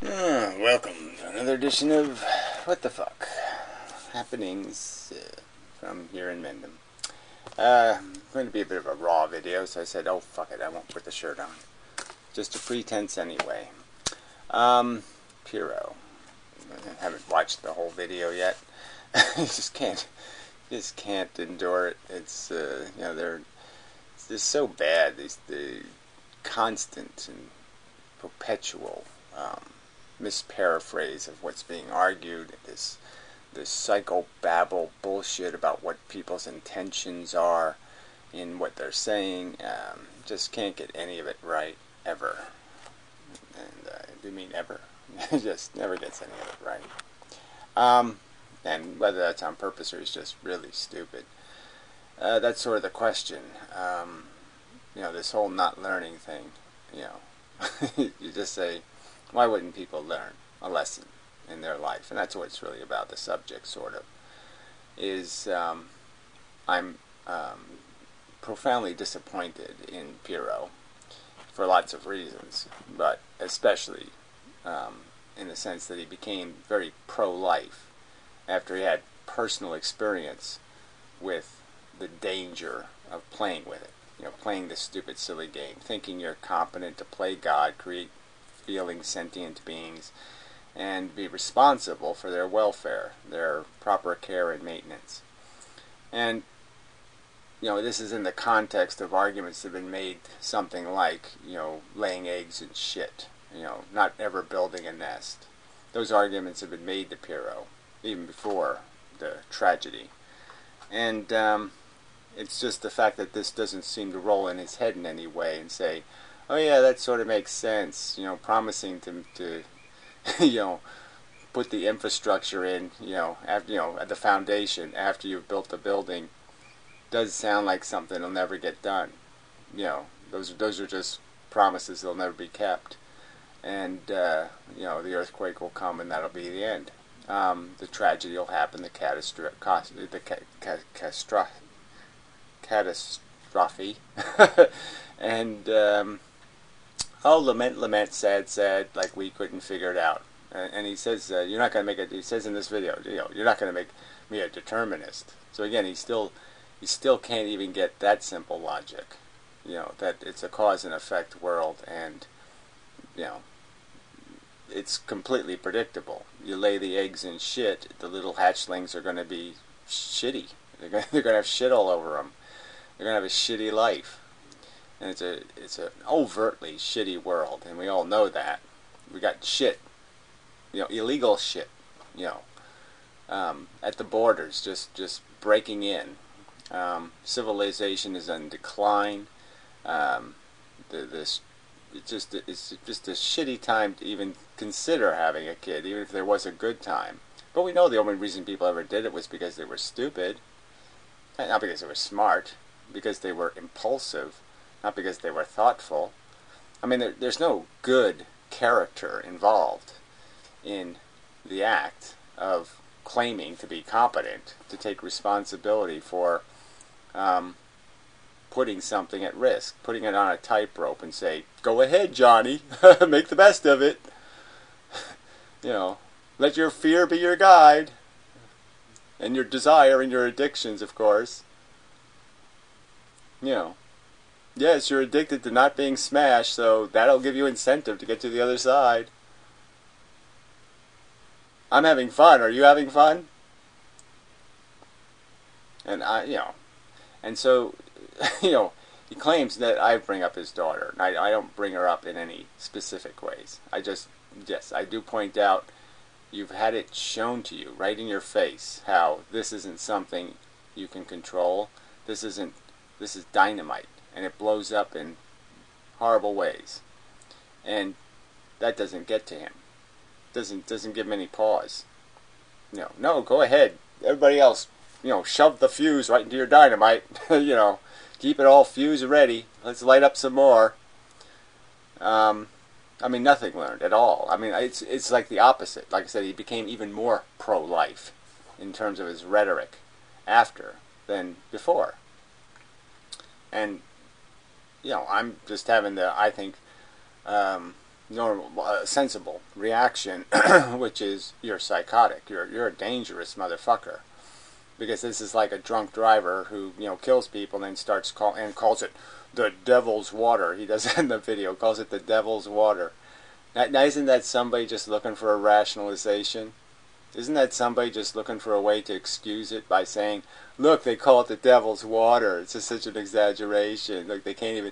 Welcome to another edition of What the Fuck Happenings from here in Mendham. Going to be a bit of a raw video, so I said, oh fuck it, I won't put the shirt on. Just a pretense anyway. Piro. I haven't watched the whole video yet. I just can't endure it. It's they're so bad. The constant and perpetual misparaphrase of what's being argued. This psychobabble bullshit about what people's intentions are in what they're saying. Just can't get any of it right ever. And I do mean ever. Just never gets any of it right. And whether that's on purpose or he's just really stupid. That's sort of the question. This whole not learning thing. You just say, why wouldn't people learn a lesson in their life? And that's what it's really about. The subject, sort of, is I'm profoundly disappointed in Piro for lots of reasons, but especially in the sense that he became very pro-life after he had personal experience with the danger of playing with it. Playing this stupid, silly game, thinking you're competent to play God, create feeling sentient beings, and be responsible for their welfare, their proper care and maintenance. And this is in the context of arguments that have been made, something like laying eggs and shit, not ever building a nest. Those arguments have been made to Piro even before the tragedy. And it's just the fact that this doesn't seem to roll in his head in any way and say, oh yeah, that sort of makes sense. Promising to put the infrastructure in, at the foundation after you've built the building, does sound like something that'll never get done. Those are just promises that'll never be kept. And the earthquake will come, and that'll be the end. The tragedy will happen. The catastrophe. And lament, sad, like we couldn't figure it out. And he says, you're not going to make it. He says in this video, you're not going to make me a determinist. So again, he still can't even get that simple logic. That it's a cause and effect world, and it's completely predictable. You lay the eggs in shit, the little hatchlings are going to be shitty. They're going to have shit all over them. They're going to have a shitty life. And it's an overtly shitty world, and we all know that. We got shit, illegal shit, at the borders, just breaking in. Civilization is on decline. It's just a shitty time to even consider having a kid, even if there was a good time. But we know the only reason people ever did it was because they were stupid, not because they were smart, because they were impulsive. Not because they were thoughtful. I mean, there's no good character involved in the act of claiming to be competent, to take responsibility for putting something at risk, putting it on a tightrope and say, go ahead, Johnny, make the best of it. Let your fear be your guide. And your desire and your addictions, of course. Yes, you're addicted to not being smashed, so that'll give you incentive to get to the other side. I'm having fun. Are you having fun? And and so, he claims that I bring up his daughter. And I don't bring her up in any specific ways. I do point out, you've had it shown to you right in your face how this isn't something you can control. This is dynamite. And it blows up in horrible ways, and that doesn't get to him. Doesn't give him any pause. No, go ahead. Everybody else, shove the fuse right into your dynamite. Keep it all fuse ready. Let's light up some more. Nothing learned at all. It's like the opposite. Like I said, he became even more pro-life in terms of his rhetoric after than before. And I'm just having the, I think, normal, sensible reaction, which is you're psychotic. You're a dangerous motherfucker. Because this is like a drunk driver who, kills people and then calls it the devil's water. He does it in the video, calls it the devil's water. Now, isn't that somebody just looking for a rationalization? Isn't that somebody just looking for a way to excuse it by saying, look, they call it the devil's water. It's just such an exaggeration. Like, they can't even,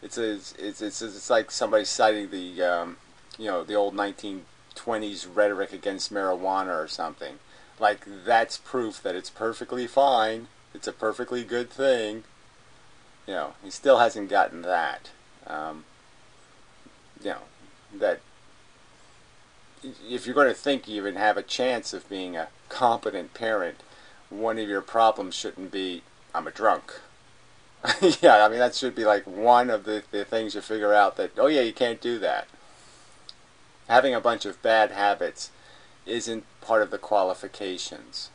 it's like somebody citing the, the old 1920s rhetoric against marijuana or something. Like, that's proof that it's perfectly fine. It's a perfectly good thing. He still hasn't gotten that. That if you're going to think you even have a chance of being a competent parent, one of your problems shouldn't be, I'm a drunk. Yeah, I mean, that should be like one of the things you figure out that, oh yeah, you can't do that. Having a bunch of bad habits isn't part of the qualifications.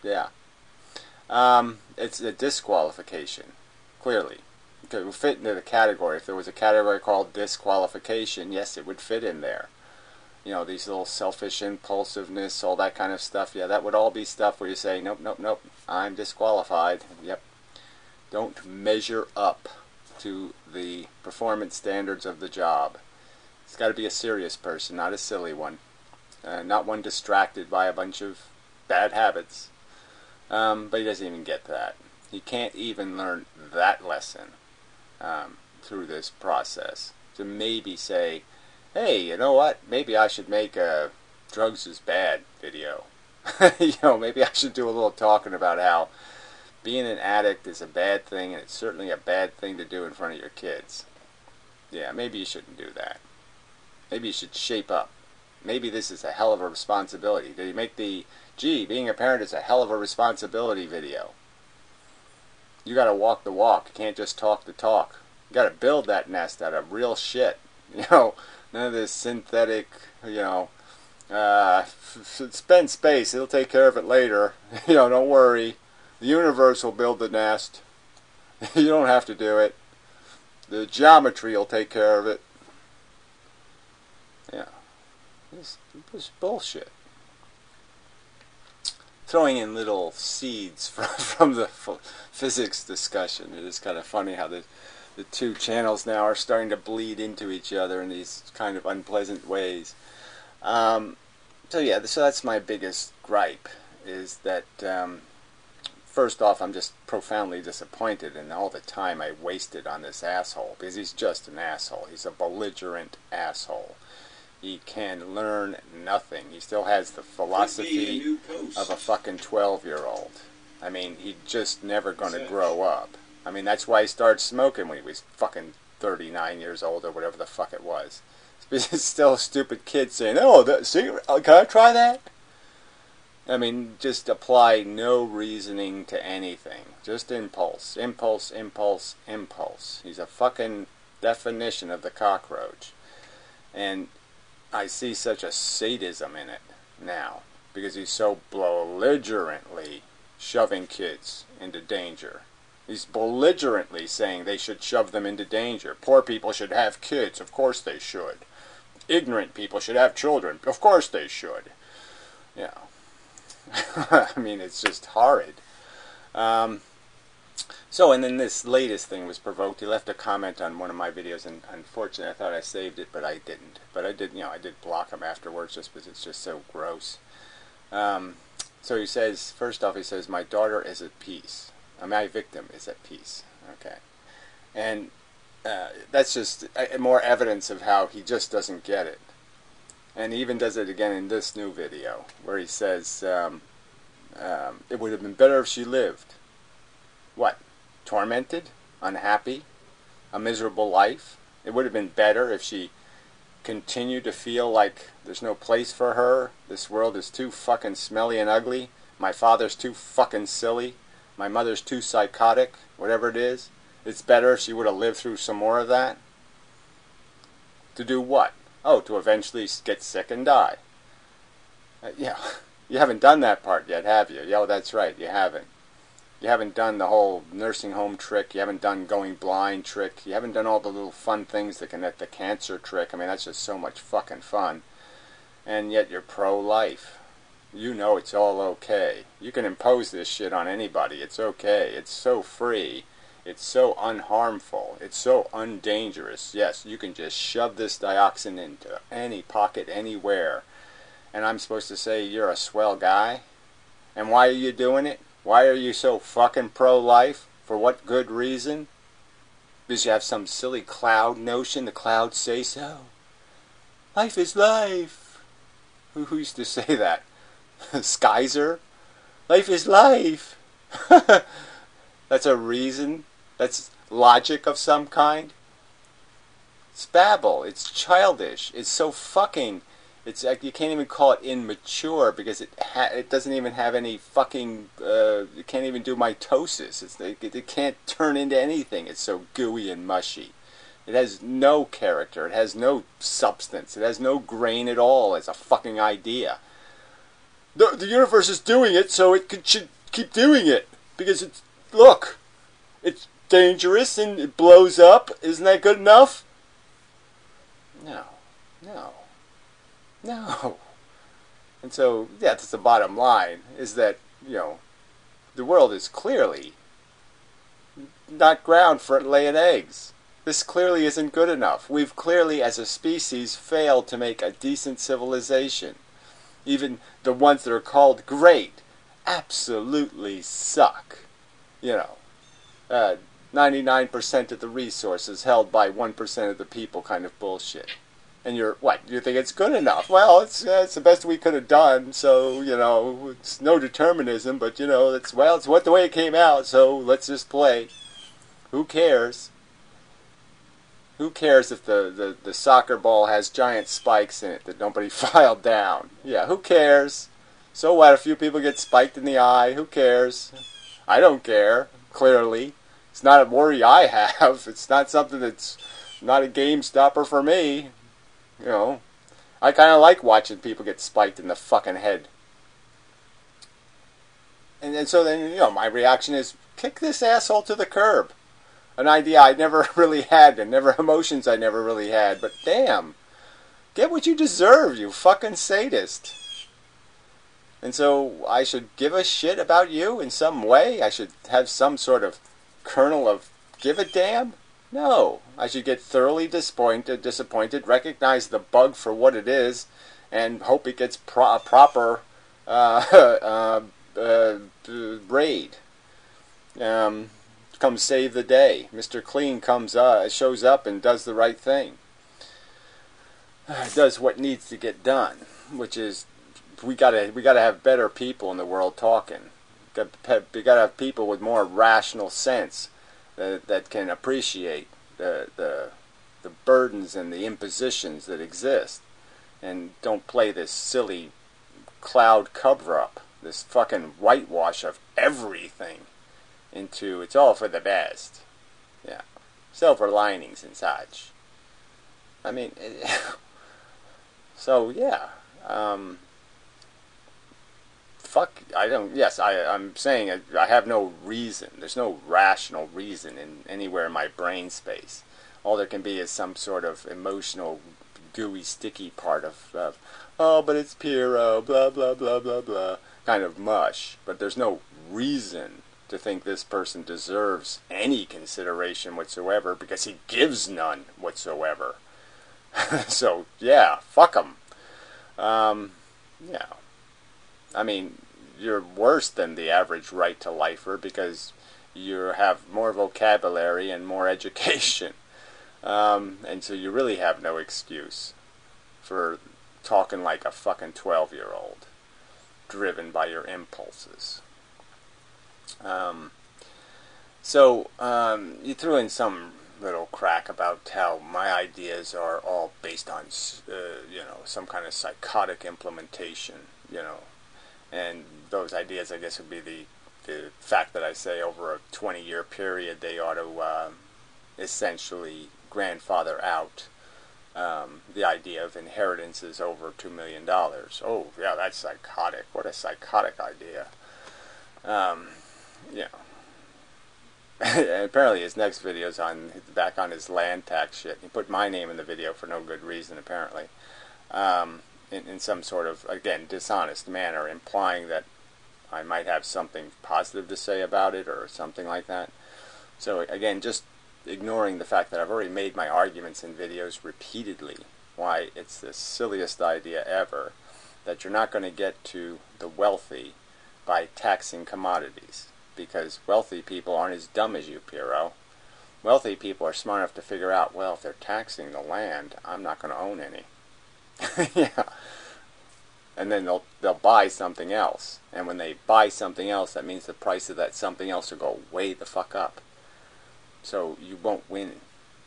Yeah. It's a disqualification, clearly. It would fit into the category. If there was a category called disqualification, yes, it would fit in there. These little selfish impulsiveness, all that kind of stuff. Yeah, that would all be stuff where you say, nope, nope, nope, I'm disqualified. Yep. Don't measure up to the performance standards of the job. It's got to be a serious person, not a silly one. Not one distracted by a bunch of bad habits. But he doesn't even get that. He can't even learn that lesson through this process. To maybe say, hey, you know what? Maybe I should make a drugs is bad video. Maybe I should do a little talking about how being an addict is a bad thing, and it's certainly a bad thing to do in front of your kids. Yeah, maybe you shouldn't do that. Maybe you should shape up. Maybe this is a hell of a responsibility. Did you make the, being a parent is a hell of a responsibility video? You gotta walk the walk. You can't just talk the talk. You gotta build that nest out of real shit. None of this synthetic, spend space. It'll take care of it later. Don't worry. The universe will build the nest. You don't have to do it. The geometry will take care of it. Yeah. This bullshit. Throwing in little seeds from the physics discussion. It is kind of funny how the two channels now are starting to bleed into each other in these kind of unpleasant ways. So that's my biggest gripe, is that first off, I'm just profoundly disappointed in all the time I wasted on this asshole, because he's just an asshole. He's a belligerent asshole. He can learn nothing. He still has the philosophy of a fucking 12-year-old. I mean, he's just never going to grow up. I mean, that's why he started smoking when he was fucking 39 years old or whatever the fuck it was. He's still a stupid kid saying, oh, cigarette, can I try that? I mean, just apply no reasoning to anything. Just impulse. Impulse, impulse, impulse. He's a fucking definition of the cockroach. And I see such a sadism in it now, because he's so belligerently shoving kids into danger. He's belligerently saying they should shove them into danger. Poor people should have kids. Of course they should. Ignorant people should have children. Of course they should. Yeah. I mean, it's just horrid. And then this latest thing was provoked. He left a comment on one of my videos, and unfortunately I thought I saved it, but I didn't. But I did, I did block him afterwards just because it's just so gross. So he says, first off, he says, my daughter is at peace. My victim is at peace. Okay. And that's just more evidence of how he just doesn't get it. And he even does it again in this new video, where he says, it would have been better if she lived. What? Tormented? Unhappy? A miserable life? It would have been better if she continued to feel like there's no place for her. This world is too fucking smelly and ugly. My father's too fucking silly. My mother's too psychotic. Whatever it is. It's better if she would have lived through some more of that. To do what? Oh, to eventually get sick and die. Yeah, you haven't done that part yet, have you? Yeah, that's right, you haven't. You haven't done the whole nursing home trick. You haven't done going blind trick. You haven't done all the little fun things that connect the cancer trick. I mean, that's just so much fucking fun. And yet you're pro-life. You know it's all okay. You can impose this shit on anybody. It's okay. It's so free. It's so unharmful. It's so undangerous. Yes, you can just shove this dioxin into any pocket, anywhere. And I'm supposed to say you're a swell guy? And why are you doing it? Why are you so fucking pro-life? For what good reason? Because you have some silly cloud notion, the clouds say so. Life is life. Who used to say that? Skyzer? Life is life. That's a reason? That's logic of some kind? It's babble. It's childish. It's so fucking... It's like you can't even call it immature because it doesn't even have any fucking... it can't even do mitosis. It can't turn into anything. It's so gooey and mushy. It has no character. It has no substance. It has no grain at all as a fucking idea. The universe is doing it, so it should keep doing it. Because it's... Look! It's dangerous and it blows up. Isn't that good enough? No. No. No. And so, yeah, that's the bottom line, is that, the world is clearly not ground for laying eggs. This clearly isn't good enough. We've clearly, as a species, failed to make a decent civilization. Even the ones that are called great absolutely suck. 99% of the resources held by 1% of the people kind of bullshit. And you think it's good enough? Well, it's the best we could have done, so, it's no determinism, but, it's the way it came out, so let's just play. Who cares? Who cares if the soccer ball has giant spikes in it that nobody filed down? Yeah, who cares? So what, a few people get spiked in the eye, who cares? I don't care, clearly. It's not a worry I have. It's not something that's not a game stopper for me. I kind of like watching people get spiked in the fucking head. And so then, my reaction is, kick this asshole to the curb. An idea I never really had, and emotions I never really had, but damn. Get what you deserve, you fucking sadist. And so I should give a shit about you in some way? I should have some sort of kernel of give a damn? No, I should get thoroughly disappointed, recognize the bug for what it is, and hope it gets a proper raid. Come save the day. Mr. Clean shows up and does the right thing. Does what needs to get done, which is we gotta have better people in the world talking. We gotta have people with more rational sense. That can appreciate the burdens and the impositions that exist, and don't play this silly cloud cover-up, this fucking whitewash of everything into it's all for the best. Yeah, silver linings and such. I mean, so yeah. I'm saying I have no reason. There's no rational reason anywhere in my brain space. All there can be is some sort of emotional, gooey, sticky part of but it's Pyrrho, blah, blah, blah, blah, blah, kind of mush. But there's no reason to think this person deserves any consideration whatsoever because he gives none whatsoever. So, yeah, fuck him. Yeah. I mean, you're worse than the average right-to-lifer because you have more vocabulary and more education. And so you really have no excuse for talking like a fucking 12-year-old, driven by your impulses. You threw in some little crack about how my ideas are all based on, some kind of psychotic implementation, and those ideas, I guess, would be the fact that I say over a 20-year period they ought to essentially grandfather out the idea of inheritances over $2 million. Oh, yeah, that's psychotic. What a psychotic idea. And apparently his next video is back on his land tax shit. He put my name in the video for no good reason, apparently. In some sort of, again, dishonest manner, implying that I might have something positive to say about it or something like that. So again, just ignoring the fact that I've already made my arguments in videos repeatedly, why it's the silliest idea ever that you're not going to get to the wealthy by taxing commodities. Because wealthy people aren't as dumb as you, Piero. Wealthy people are smart enough to figure out, well, if they're taxing the land, I'm not going to own any. Yeah. And then they'll buy something else. And when they buy something else, that means the price of that something else will go way the fuck up. So you won't win,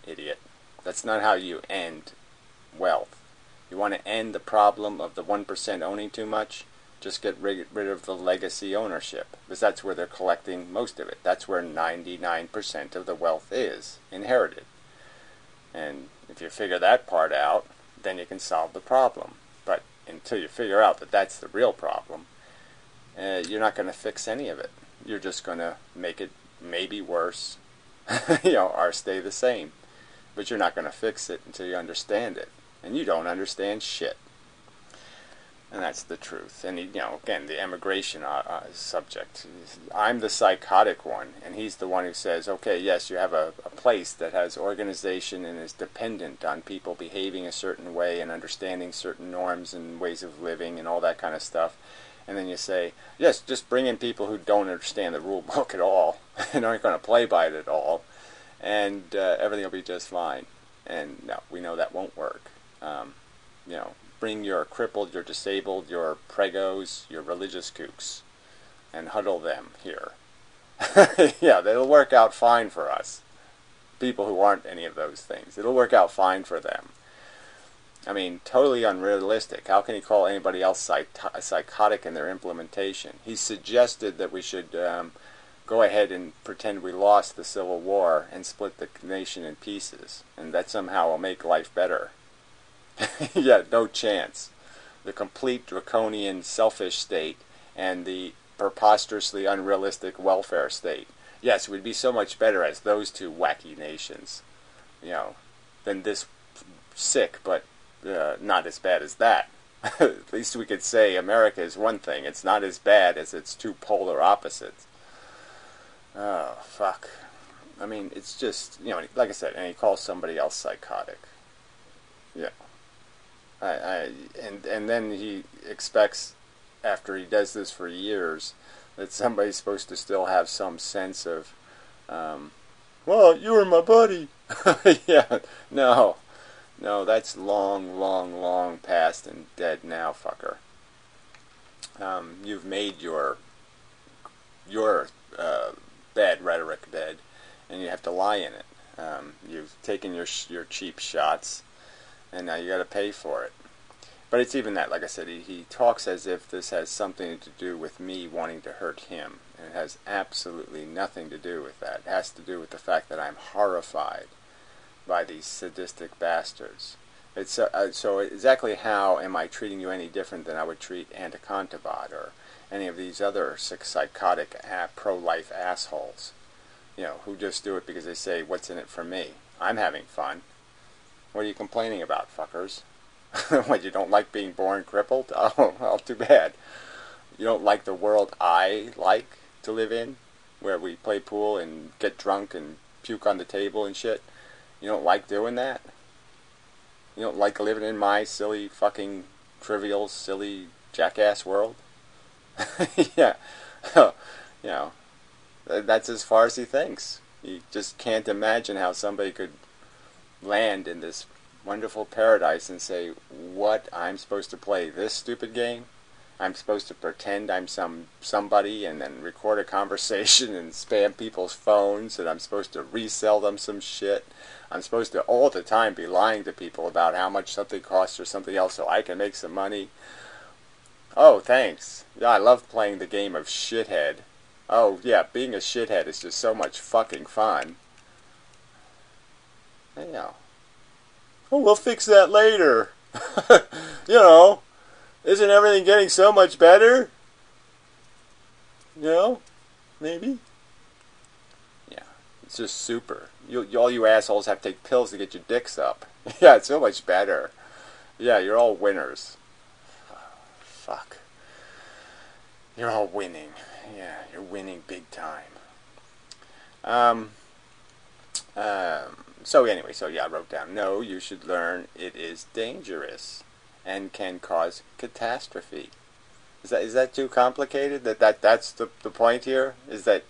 idiot. That's not how you end wealth. You want to end the problem of the 1% owning too much? Just get rid of the legacy ownership, because that's where they're collecting most of it. That's where 99% of the wealth is, inherited. And if you figure that part out, then you can solve the problem. But until you figure out that that's the real problem, you're not going to fix any of it. You're just going to make it maybe worse, or stay the same. But you're not going to fix it until you understand it. And you don't understand shit. And that's the truth. And, again, the immigration subject. I'm the psychotic one, and he's the one who says, okay, yes, you have a place that has organization and is dependent on people behaving a certain way and understanding certain norms and ways of living and all that kind of stuff. And then you say, yes, just bring in people who don't understand the rule book at all and aren't going to play by it at all, and everything will be just fine. And no, we know that won't work. Bring your crippled, your disabled, your pregos, your religious kooks, and huddle them here. Yeah, it'll work out fine for us. People who aren't any of those things. It'll work out fine for them. I mean, totally unrealistic. How can he call anybody else psychotic in their implementation? He suggested that we should go ahead and pretend we lost the Civil War and split the nation in pieces, and that somehow will make life better. Yeah, no chance. The complete draconian selfish state and the preposterously unrealistic welfare state. Yes, it would be so much better as those two wacky nations, than this sick, but not as bad as that. At least we could say America is one thing. It's not as bad as its two polar opposites. Oh, fuck. I mean, it's just, like I said, and he calls somebody else psychotic. Yeah. And then he expects, after he does this for years, that somebody's supposed to still have some sense of, well, you were my buddy. Yeah, no, that's long past and dead now, fucker. You've made your bad rhetoric bed, and you have to lie in it. You've taken your cheap shots, and now you got to pay for it. But it's even that, like I said, he talks as if this has something to do with me wanting to hurt him. And it has absolutely nothing to do with that. It has to do with the fact that I'm horrified by these sadistic bastards. It's so exactly how am I treating you any different than I would treat Anticontabat or any of these other psychotic pro-life assholes, who just do it because they say, what's in it for me? I'm having fun. What are you complaining about, fuckers? What, you don't like being born crippled? Oh, well, too bad. You don't like the world I like to live in, where we play pool and get drunk and puke on the table and shit? You don't like doing that? You don't like living in my silly, fucking, trivial, silly, jackass world? Yeah. That's as far as he thinks. He just can't imagine how somebody could land in this wonderful paradise and say, what, I'm supposed to play this stupid game? I'm supposed to pretend I'm somebody and then record a conversation and spam people's phones, and I'm supposed to resell them some shit. I'm supposed to all the time be lying to people about how much something costs or something else so I can make some money. Oh, thanks. Yeah, I love playing the game of shithead. Oh, yeah, being a shithead is just so much fucking fun. Yeah. Oh, we'll fix that later. Isn't everything getting so much better? Maybe? Yeah. It's just super. All you assholes have to take pills to get your dicks up. Yeah, it's so much better. Yeah, you're all winners. Fuck. You're all winning. Yeah, you're winning big time. So anyway, I wrote down, no, you should learn it is dangerous and can cause catastrophe. Is that too complicated? That's the point here? Is that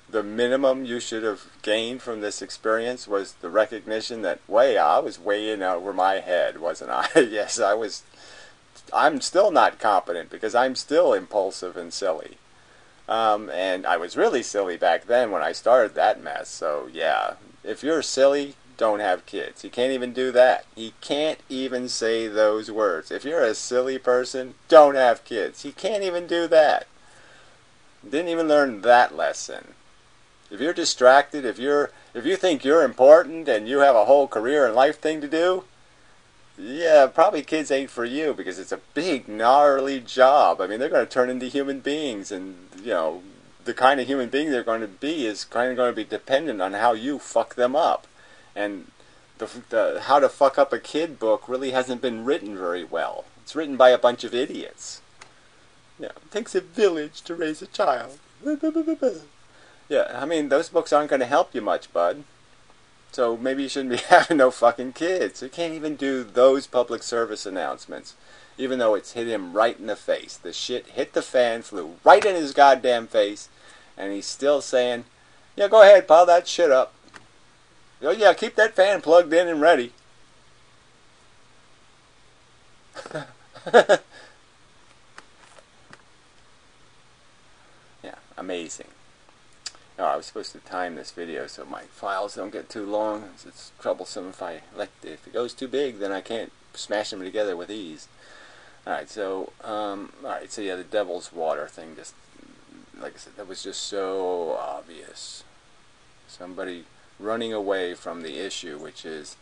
the minimum you should have gained from this experience was the recognition that, I was way in over my head, wasn't I? Yes, I was. I'm still not competent because I'm still impulsive and silly. And I was really silly back then when I started that mess. So yeah, if you're silly, don't have kids. You can't even do that. You can't even say those words. If you're a silly person, don't have kids. You can't even do that. Didn't even learn that lesson. If you're distracted, if you think you're important and you have a whole career and life thing to do, yeah, probably kids ain't for you because it's a big, gnarly job. I mean, they're going to turn into human beings, and, the kind of human being they're going to be is kind of going to be dependent on how you fuck them up. And the How to Fuck Up a Kid book really hasn't been written very well. It's written by a bunch of idiots. It takes a village to raise a child. Yeah, I mean, those books aren't going to help you much, bud. So maybe you shouldn't be having no fucking kids. You can't even do those public service announcements, even though it's hit him right in the face. The shit hit the fan, flew right in his goddamn face, and he's still saying, yeah, go ahead, pile that shit up. Oh yeah, keep that fan plugged in and ready. Yeah, amazing. Oh, I was supposed to time this video so my files don't get too long. It's troublesome if it goes too big, then I can't smash them together with ease. Alright, so yeah, the devil's water thing, just like I said, that was just so obvious. Somebody running away from the issue, which is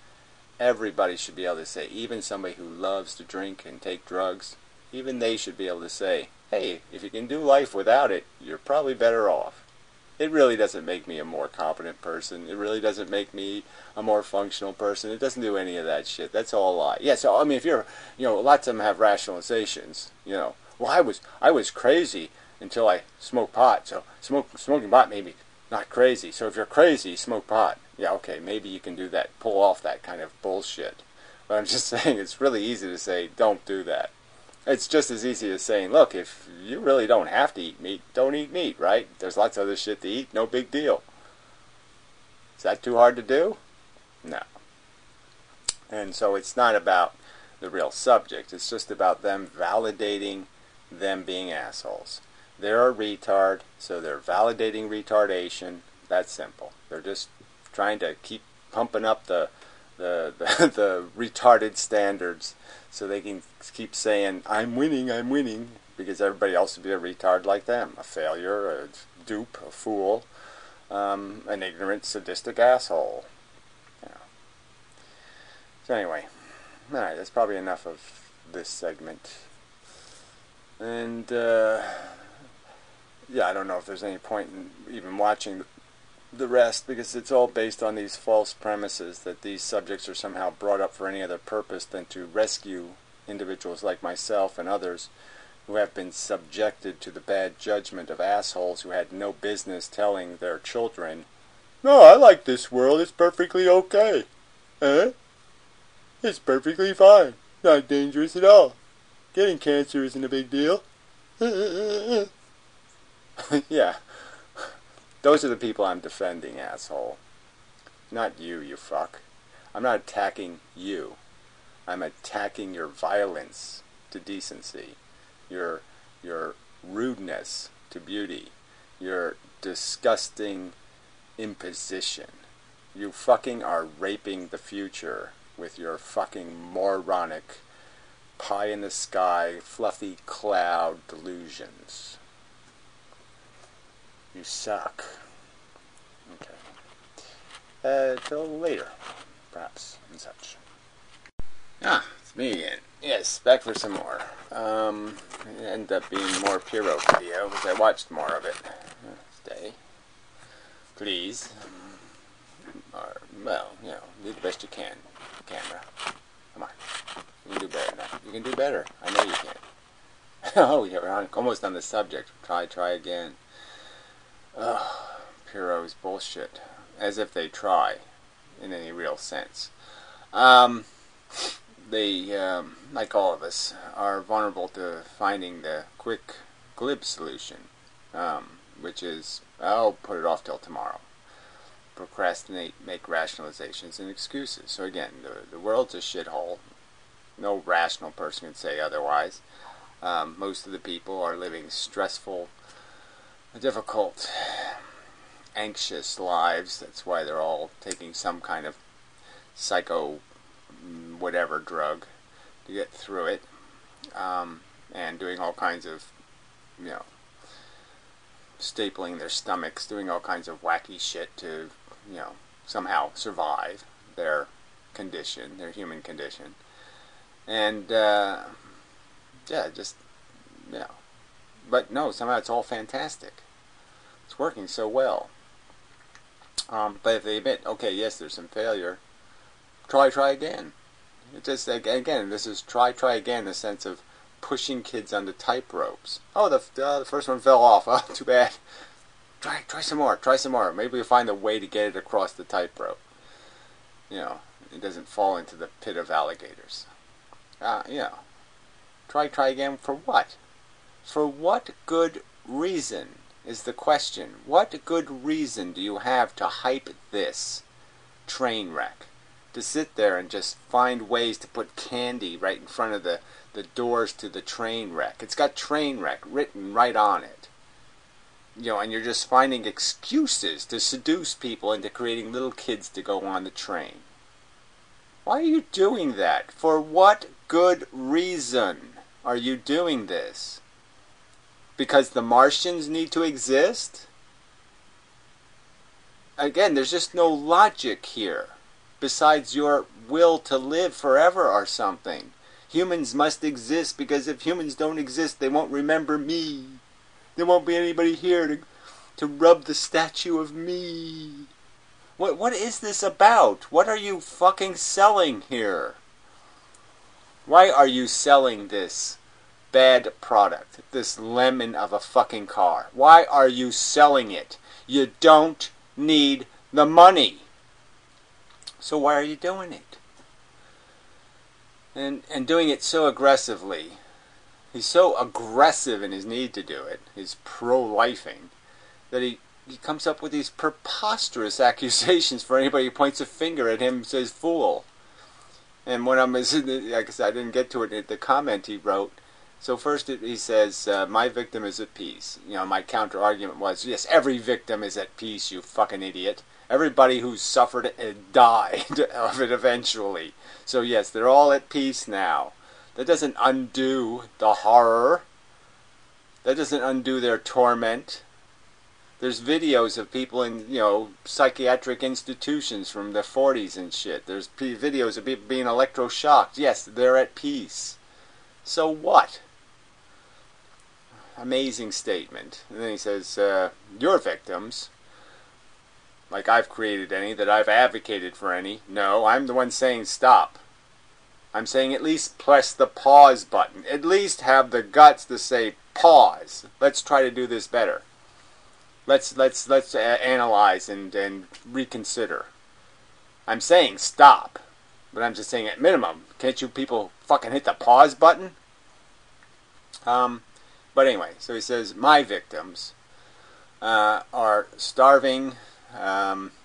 everybody should be able to say, even somebody who loves to drink and take drugs, even they should be able to say, hey, if you can do life without it, you're probably better off. It really doesn't make me a more competent person. It really doesn't make me a more functional person. It doesn't do any of that shit. That's all a lie. Yeah, so, I mean, if you're, lots of them have rationalizations, well, I was crazy until I smoked pot, so smoking pot made me not crazy. So if you're crazy, smoke pot. Yeah, okay, maybe you can do that, pull off that kind of bullshit. But I'm just saying, it's really easy to say, don't do that. It's just as easy as saying, look, if you really don't have to eat meat, don't eat meat, right? There's lots of other shit to eat, no big deal. Is that too hard to do? No. And so it's not about the real subject. It's just about them validating them being assholes. They're a retard, so they're validating retardation. That's simple. They're just trying to keep pumping up the retarded standards so they can keep saying, I'm winning, because everybody else would be a retard like them. A failure, a dupe, a fool, an ignorant, sadistic asshole. So anyway, alright, that's probably enough of this segment. And, I don't know if there's any point in even watching the rest, because it's all based on these false premises that these subjects are somehow brought up for any other purpose than to rescue individuals like myself and others who have been subjected to the bad judgment of assholes who had no business telling their children, no, I like this world, it's perfectly okay. It's perfectly fine, not dangerous at all. Getting cancer isn't a big deal. Yeah. Those are the people I'm defending, asshole. Not you, you fuck. I'm not attacking you. I'm attacking your violence to decency, your rudeness to beauty, your disgusting imposition. You fucking are raping the future with your fucking moronic, pie-in-the-sky, fluffy cloud delusions. You suck. Okay. Till later, perhaps, and such. It's me again. Yes, back for some more. It ended up being more Piro video, because I watched more of it. Stay. Please. Well, do the best you can, camera. Come on. You can do better than that. You can do better. I know you can. Oh, we're almost on the subject. Try again. Ugh, Piro's bullshit. As if they try, in any real sense. They, like all of us, are vulnerable to finding the quick, glib solution, which is, I'll put it off till tomorrow. Procrastinate, make rationalizations and excuses. So again, the world's a shithole. No rational person can say otherwise. Most of the people are living stressful, difficult, anxious lives. That's why they're all taking some kind of psycho whatever drug to get through it, and doing all kinds of, stapling their stomachs, doing all kinds of wacky shit to, somehow survive their condition, their human condition. And, but no, somehow it's all fantastic. It's working so well. But if they admit, okay, yes, there's some failure, try again. It just, again, this is try again in the sense of pushing kids onto tight ropes. Oh, the first one fell off. Oh, too bad. Try some more. Maybe we'll find a way to get it across the tightrope. It doesn't fall into the pit of alligators. Try again for what? For what good reason is the question. What good reason do you have to hype this train wreck? To sit there and just find ways to put candy right in front of the doors to the train wreck. It's got train wreck written right on it. And you're just finding excuses to seduce people into creating little kids to go on the train. Why are you doing that? For what good reason are you doing this? Because the Martians need to exist? Again, there's just no logic here. Besides your will to live forever or something. Humans must exist because if humans don't exist, they won't remember me. There won't be anybody here to rub the statue of me. What is this about? What are you fucking selling here? Why are you selling this bad product? This lemon of a fucking car. Why are you selling it? You don't need the money. So why are you doing it? And doing it so aggressively. He's so aggressive in his need to do it, his pro-lifing, that he comes up with these preposterous accusations for anybody who points a finger at him and says, fool. And when like I said, I didn't get to it in the comment he wrote. So first he says, my victim is at peace. My counter-argument was, yes, every victim is at peace, you fucking idiot. Everybody who suffered it died of it eventually. So yes, they're all at peace now. That doesn't undo the horror. That doesn't undo their torment. There's videos of people in, psychiatric institutions from the 40s and shit. There's videos of people being electroshocked. Yes, they're at peace. So what? Amazing statement. And then he says, your victims, like I've created any, that I've advocated for any. No, I'm the one saying stop. I'm saying at least press the pause button. At least have the guts to say pause. Let's try to do this better. Let's analyze and reconsider. I'm saying stop, but I'm just saying at minimum, can't you people fucking hit the pause button? But anyway, so he says my victims are starving,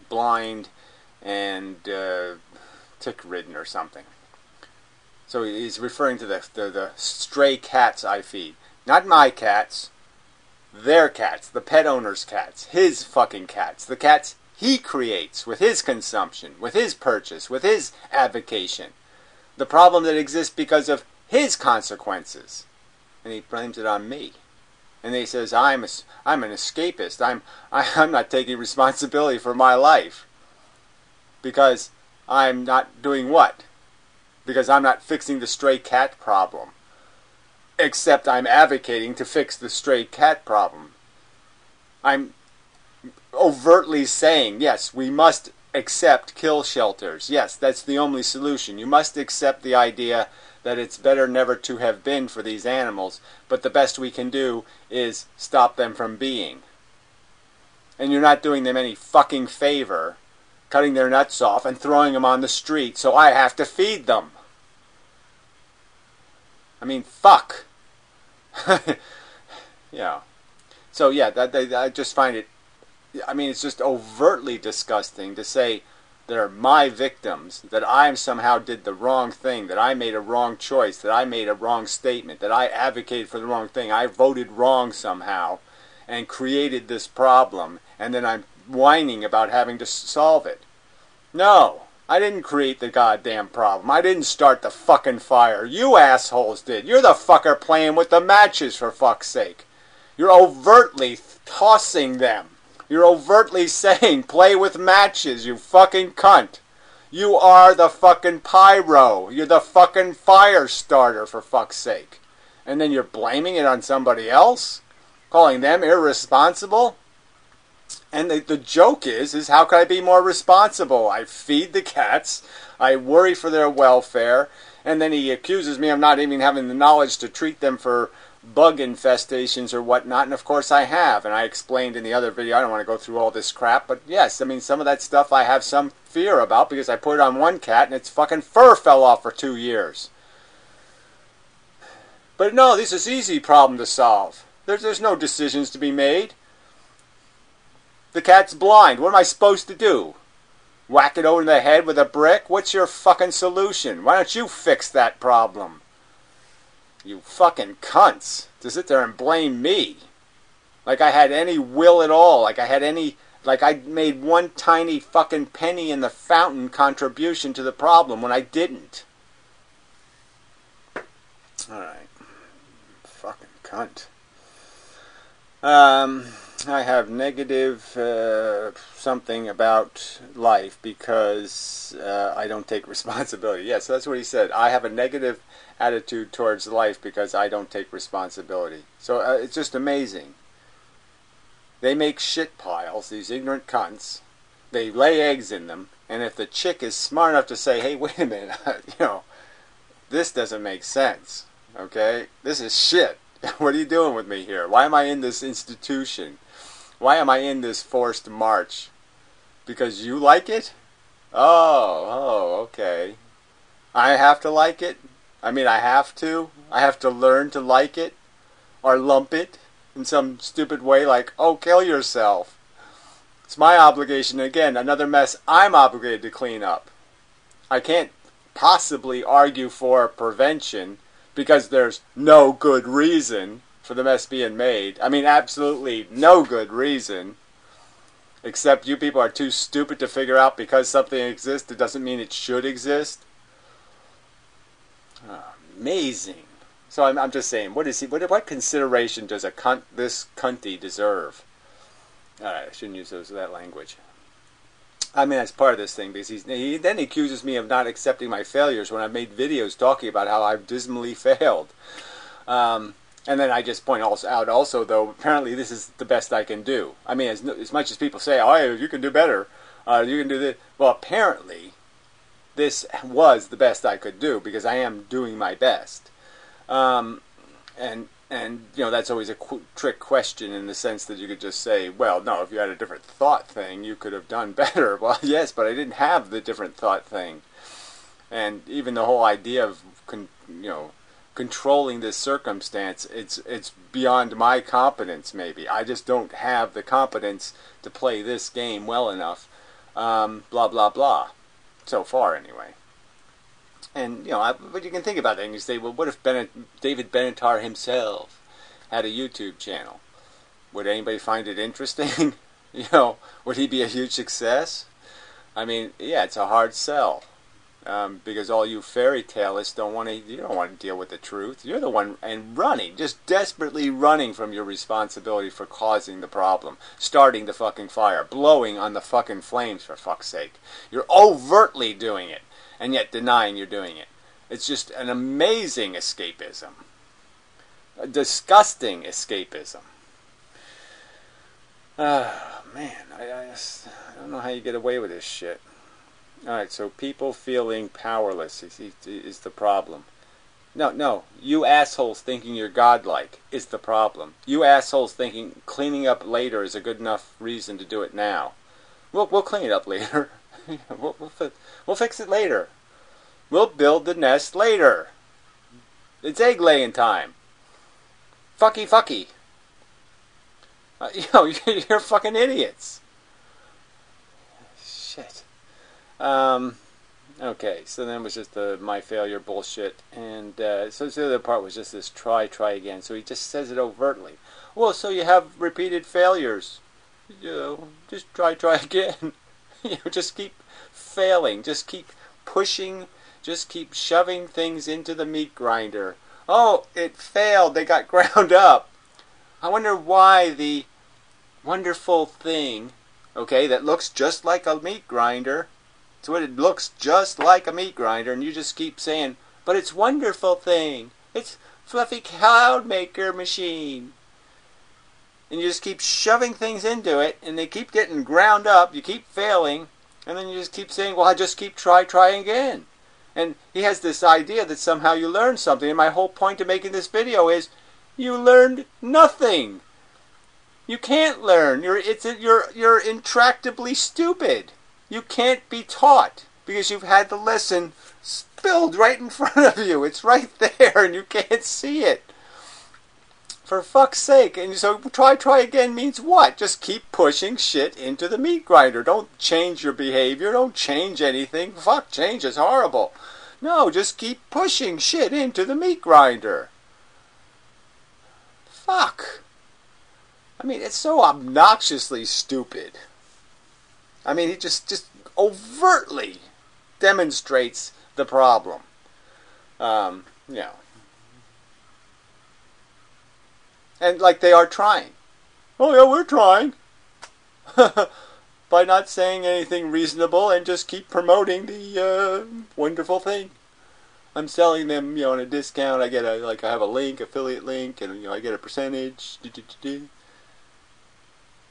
blind, and tick-ridden or something. So he's referring to the stray cats I feed. Not my cats. Their cats. The pet owner's cats. His fucking cats. The cats he creates with his consumption, with his purchase, with his avocation. The problem that exists because of his consequences. And he blames it on me. And he says, I'm an escapist. I'm not taking responsibility for my life. Because I'm not doing what? Because I'm not fixing the stray cat problem. Except I'm advocating to fix the stray cat problem. I'm overtly saying, yes, we must accept kill shelters. Yes, that's the only solution. You must accept the idea that it's better never to have been for these animals, but the best we can do is stop them from being. And you're not doing them any fucking favor, cutting their nuts off and throwing them on the street so I have to feed them. I mean, fuck. Yeah. So yeah, I just find it, I mean, it's just overtly disgusting to say they're my victims, that I somehow did the wrong thing, that I made a wrong choice, that I made a wrong statement, that I advocated for the wrong thing, I voted wrong somehow, and created this problem, and then I'm whining about having to solve it. No, I didn't create the goddamn problem. I didn't start the fucking fire. You assholes did. You're the fucker playing with the matches, for fuck's sake. You're overtly tossing them. You're overtly saying, play with matches, you fucking cunt. You are the fucking pyro. You're the fucking fire starter, for fuck's sake. And then you're blaming it on somebody else? Calling them irresponsible? And the joke is how could I be more responsible? I feed the cats, I worry for their welfare, and then he accuses me of not even having the knowledge to treat them for bug infestations or whatnot, and of course I have, and I explained in the other video, I don't want to go through all this crap, but yes, I mean, some of that stuff I have some fear about, because I put it on one cat and its fucking fur fell off for 2 years. But no, this is an easy problem to solve. There's no decisions to be made. The cat's blind. What am I supposed to do? Whack it over the head with a brick? What's your fucking solution? Why don't you fix that problem? You fucking cunts. To sit there and blame me. Like I had any will at all. Like I made one tiny fucking penny in the fountain contribution to the problem when I didn't. Alright. Fucking cunt. I have negative something about life because I don't take responsibility. Yes, that's what he said. I have a negative attitude towards life because I don't take responsibility. So it's just amazing. They make shit piles, these ignorant cunts. They lay eggs in them, and if the chick is smart enough to say, hey, wait a minute, this doesn't make sense, okay? This is shit. What are you doing with me here? Why am I in this institution? Why am I in this forced march? Because you like it? Oh, okay. I have to like it? I mean, I have to? I have to learn to like it? Or lump it in some stupid way like, oh, kill yourself. It's my obligation. Again, another mess I'm obligated to clean up. I can't possibly argue for prevention because there's no good reason for the mess being made. I mean, absolutely no good reason. Except you people are too stupid to figure out because something exists, it doesn't mean it should exist. Oh, amazing. So I'm just saying, what consideration does this cunty deserve? Alright, I shouldn't use that language. I mean, that's part of this thing, because he then accuses me of not accepting my failures when I've made videos talking about how I've dismally failed. And then I just point out also, though, apparently this is the best I can do. I mean, as much as people say, oh, you can do better, you can do this. Well, apparently, this was the best I could do, because I am doing my best. And that's always a trick question in the sense that you could just say, well, no, if you had a different thought thing, you could have done better. Well, yes, but I didn't have the different thought thing. And even the whole idea of, controlling this circumstance, it's beyond my competence, maybe. I just don't have the competence to play this game well enough. Blah, blah, blah. So far, anyway. And, but you can think about that and you say, well, what if David Benatar himself had a YouTube channel? Would anybody find it interesting? Would he be a huge success? I mean, yeah, it's a hard sell. Because all you fairy talists don't want to deal with the truth. You're the one running, just desperately running from your responsibility for causing the problem, starting the fucking fire, blowing on the fucking flames, for fuck's sake. You're overtly doing it, and yet denying you're doing it. It's just an amazing escapism. A disgusting escapism. Man, I don't know how you get away with this shit. Alright, so people feeling powerless is the problem. No, you assholes thinking you're godlike is the problem. You assholes thinking cleaning up later is a good enough reason to do it now. We'll clean it up later. we'll fix it later. We'll build the nest later. It's egg laying time. Fucky. You're fucking idiots. Shit. Okay, so then it was just the my failure bullshit, and so the other part was just this try again. So he just says it overtly. Well, so you have repeated failures. Just try again. Just keep failing. Just keep pushing. Just keep shoving things into the meat grinder. Oh, it failed. They got ground up. I wonder why the wonderful thing, okay, that looks just like a meat grinder. So it looks just like a meat grinder, and you just keep saying, but it's wonderful thing. It's fluffy cloud maker machine. And you just keep shoving things into it, and they keep getting ground up. You keep failing, and then you just keep saying, well, I just keep trying again. And he has this idea that somehow you learned something. And my whole point of making this video is, you learned nothing. You can't learn. You're intractably stupid. You can't be taught because you've had the lesson spilled right in front of you. It's right there and you can't see it. For fuck's sake. And so try again means what? Just keep pushing shit into the meat grinder. Don't change your behavior. Don't change anything. Fuck, change is horrible. No, just keep pushing shit into the meat grinder. Fuck. I mean, it's so obnoxiously stupid. I mean, he just overtly demonstrates the problem. Yeah. And like they are trying. Oh yeah, we're trying. By not saying anything reasonable and just keep promoting the wonderful thing. I'm selling them, on a discount. I get I have a link, affiliate link, and I get a percentage.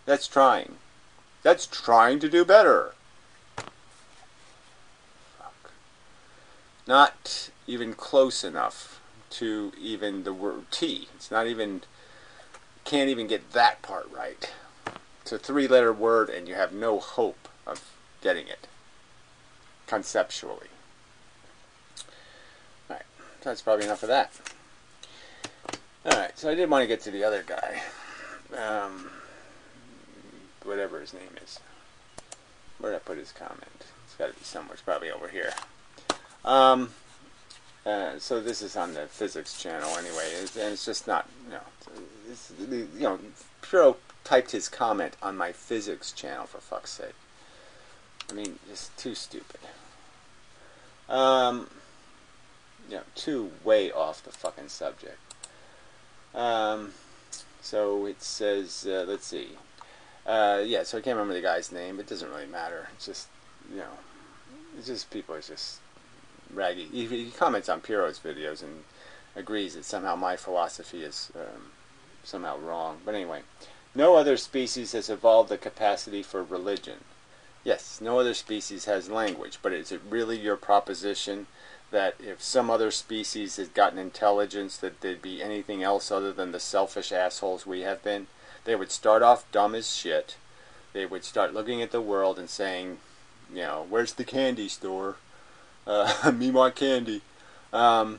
That's trying. That's trying to do better. Fuck. Not even close enough to even the word T. It's not even, can't even get that part right. It's a 3-letter word and you have no hope of getting it conceptually. Alright, so that's probably enough of that. Alright, so I did want to get to the other guy. Whatever his name is. Where did I put his comment? It's got to be somewhere. It's probably over here. So this is on the physics channel anyway, and it's just not, Puro typed his comment on my physics channel, for fuck's sake. I mean, just too stupid. Too way off the fucking subject. So it says, let's see. So I can't remember the guy's name. It doesn't really matter. It's just, it's just people are just raggy. He comments on Puro's videos and agrees that somehow my philosophy is somehow wrong. But anyway, no other species has evolved the capacity for religion. Yes, no other species has language, but is it really your proposition that if some other species had gotten intelligence that there'd be anything else other than the selfish assholes we have been? They would start off dumb as shit. They would start looking at the world and saying, where's the candy store? Me want candy. And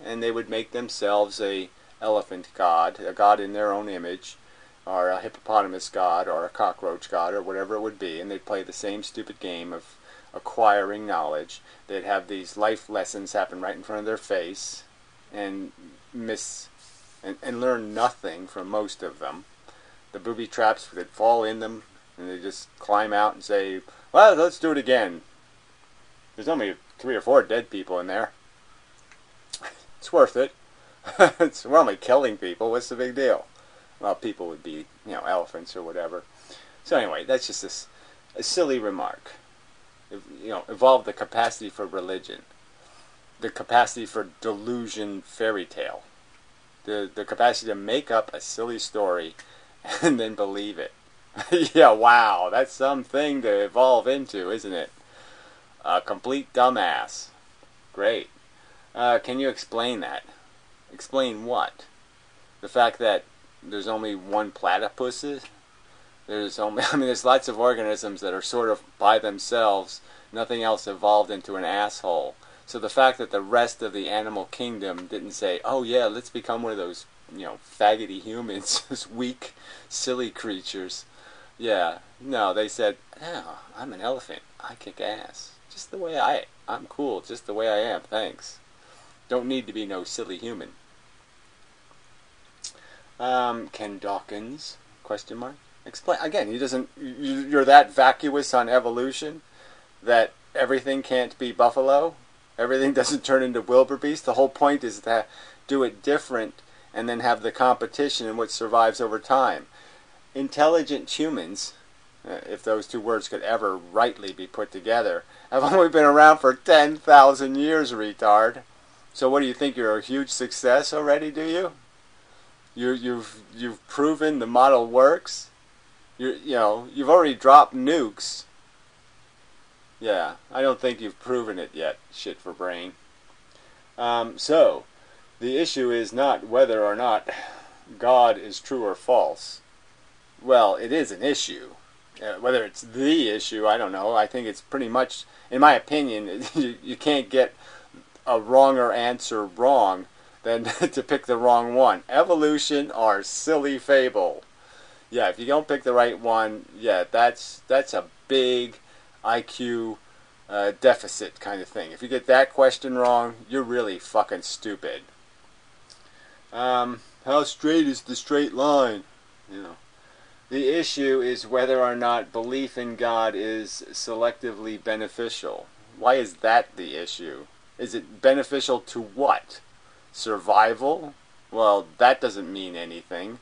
they would make themselves a elephant god, a god in their own image, or a hippopotamus god, or a cockroach god, or whatever it would be, and they'd play the same stupid game of acquiring knowledge. They'd have these life lessons happen right in front of their face, and learn nothing from most of them. The booby traps would fall in them, and they just climb out and say, well, let's do it again. There's only 3 or 4 dead people in there. It's worth it. We're only killing people. What's the big deal? Well, people would be, elephants or whatever. So anyway, that's just a silly remark. Evolve the capacity for religion. The capacity for delusion fairy tale. The capacity to make up a silly story and then believe it. Yeah, wow, that's something to evolve into, isn't it? A complete dumbass. Great. Can you explain that? Explain what? The fact that there's only one platypus? There's only, I mean, there's lots of organisms that are sort of by themselves. Nothing else evolved into an asshole. So the fact that the rest of the animal kingdom didn't say, oh yeah, let's become one of those, faggoty humans, those weak, silly creatures. Yeah, no, they said, oh, I'm an elephant. I kick ass. Just the way I'm cool, just the way I am, thanks. Don't need to be no silly human. Ken Dawkins, question mark? Explain, again, you're that vacuous on evolution that everything can't be buffalo? Everything doesn't turn into wildebeest? The whole point is to do it different and then have the competition in what survives over time. Intelligent humans, if those two words could ever rightly be put together, have only been around for 10,000 years, retard. So what do you think, you're a huge success already, do you? You've proven the model works? You've already dropped nukes. Yeah, I don't think you've proven it yet, shit for brain. So, the issue is not whether or not God is true or false. Well, it is an issue. Whether it's the issue, I don't know. I think it's pretty much, in my opinion, you can't get a wronger answer wrong than to pick the wrong one. Evolution or silly fable. Yeah, if you don't pick the right one, yeah, that's a big IQ deficit kind of thing. If you get that question wrong, you're really fucking stupid. How straight is the straight line? The issue is whether or not belief in God is selectively beneficial. Why is that the issue? Is it beneficial to what? Survival? Well, that doesn't mean anything.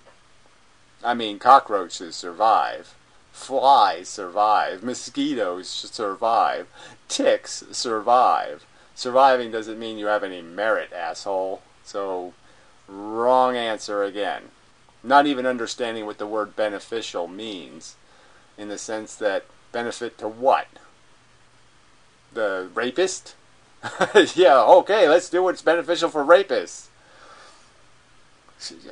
I mean, cockroaches survive. Flies survive. Mosquitoes survive. Ticks survive. Surviving doesn't mean you have any merit, asshole. So, wrong answer again. Not even understanding what the word beneficial means. In the sense that, benefit to what? The rapist? Yeah, okay, let's do what's beneficial for rapists.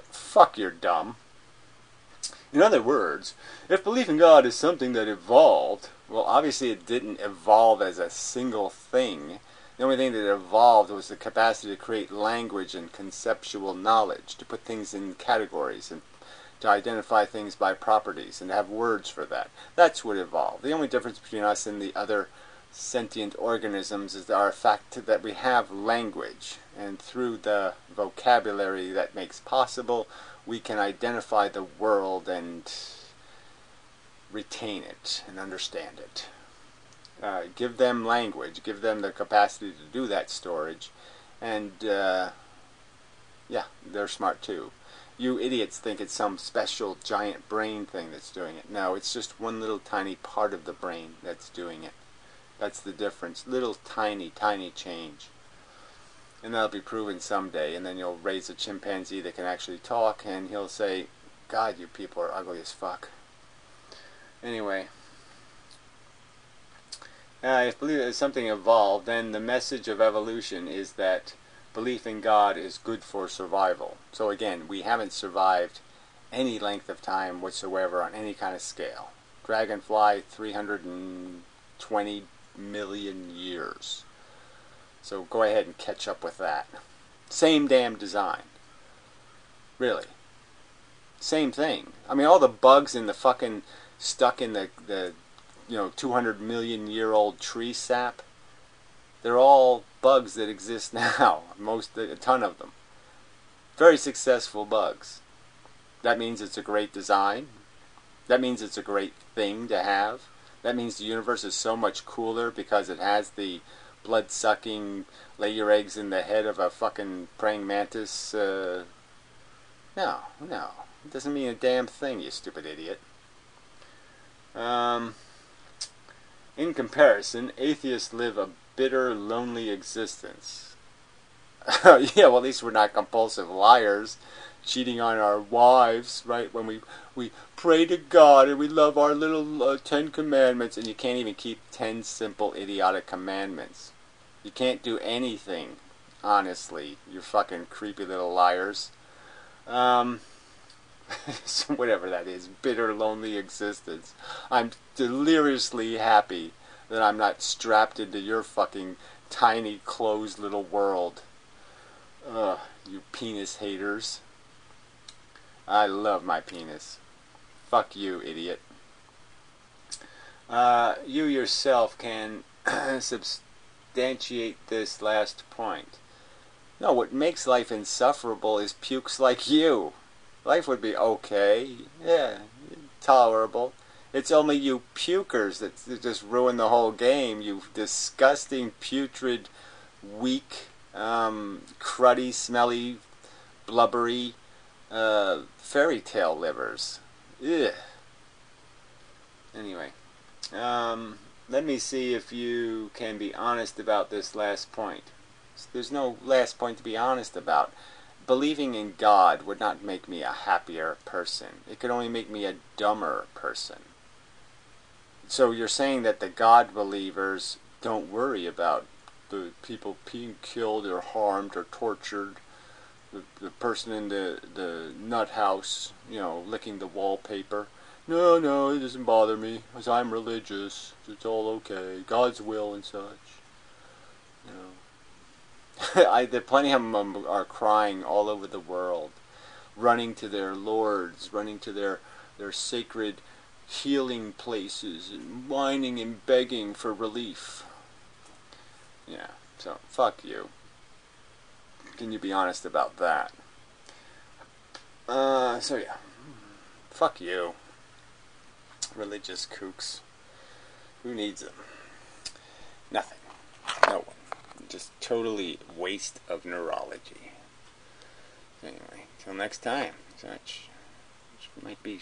Fuck, you're dumb. In other words, if belief in God is something that evolved, well, obviously it didn't evolve as a single thing. The only thing that evolved was the capacity to create language and conceptual knowledge, to put things in categories and to identify things by properties and to have words for that. That's what evolved. The only difference between us and the other sentient organisms is our fact that we have language, and through the vocabulary that makes possible, we can identify the world and retain it and understand it. Give them language, give them the capacity to do that storage, and yeah, they're smart too. You idiots think it's some special giant brain thing that's doing it. No, it's just one little tiny part of the brain that's doing it. That's the difference. Little tiny, tiny change. And that'll be proven someday, and then you'll raise a chimpanzee that can actually talk, and he'll say, God, you people are ugly as fuck. Anyway, if belief is something evolved, then the message of evolution is that belief in God is good for survival. So again, we haven't survived any length of time whatsoever on any kind of scale. Dragonfly, 320 million years. So go ahead and catch up with that. Same damn design. Really. Same thing. I mean, all the bugs in the fucking stuck in the 200 million year old tree sap, they're all bugs that exist now. A ton of them. Very successful bugs. That means it's a great design. That means it's a great thing to have. That means the universe is so much cooler because it has the blood-sucking, lay your eggs in the head of a fucking praying mantis. No. It doesn't mean a damn thing, you stupid idiot. In comparison, atheists live a bitter, lonely existence. Yeah, well, at least we're not compulsive liars. cheating on our wives, right? When we pray to God and we love our little 10 commandments, and you can't even keep 10 simple idiotic commandments. You can't do anything, honestly, you fucking creepy little liars. So whatever that is, bitter, lonely existence. I'm deliriously happy that I'm not strapped into your fucking tiny, closed little world. Ugh, you penis haters. I love my penis. Fuck you, idiot. You yourself can substantiate this last point. No, what makes life insufferable is pukes like you. Life would be okay. Yeah, tolerable. It's only you pukers that just ruin the whole game. You disgusting, putrid, weak, cruddy, smelly, blubbery, fairy tale livers. Ugh. Anyway, let me see if you can be honest about this last point. There's no last point to be honest about. Believing in God would not make me a happier person. It could only make me a dumber person. So you're saying that the God believers don't worry about the people being killed or harmed or tortured, the person in the nut house, licking the wallpaper. No, it doesn't bother me, because I'm religious. It's all okay. God's will and such. Plenty of them are crying all over the world, running to their lords, running to their sacred healing places, and whining and begging for relief. Yeah, so fuck you. Can you be honest about that? So yeah, fuck you. Religious kooks. Who needs them? Nothing. No one. Just totally waste of neurology. Anyway, till next time. Which might be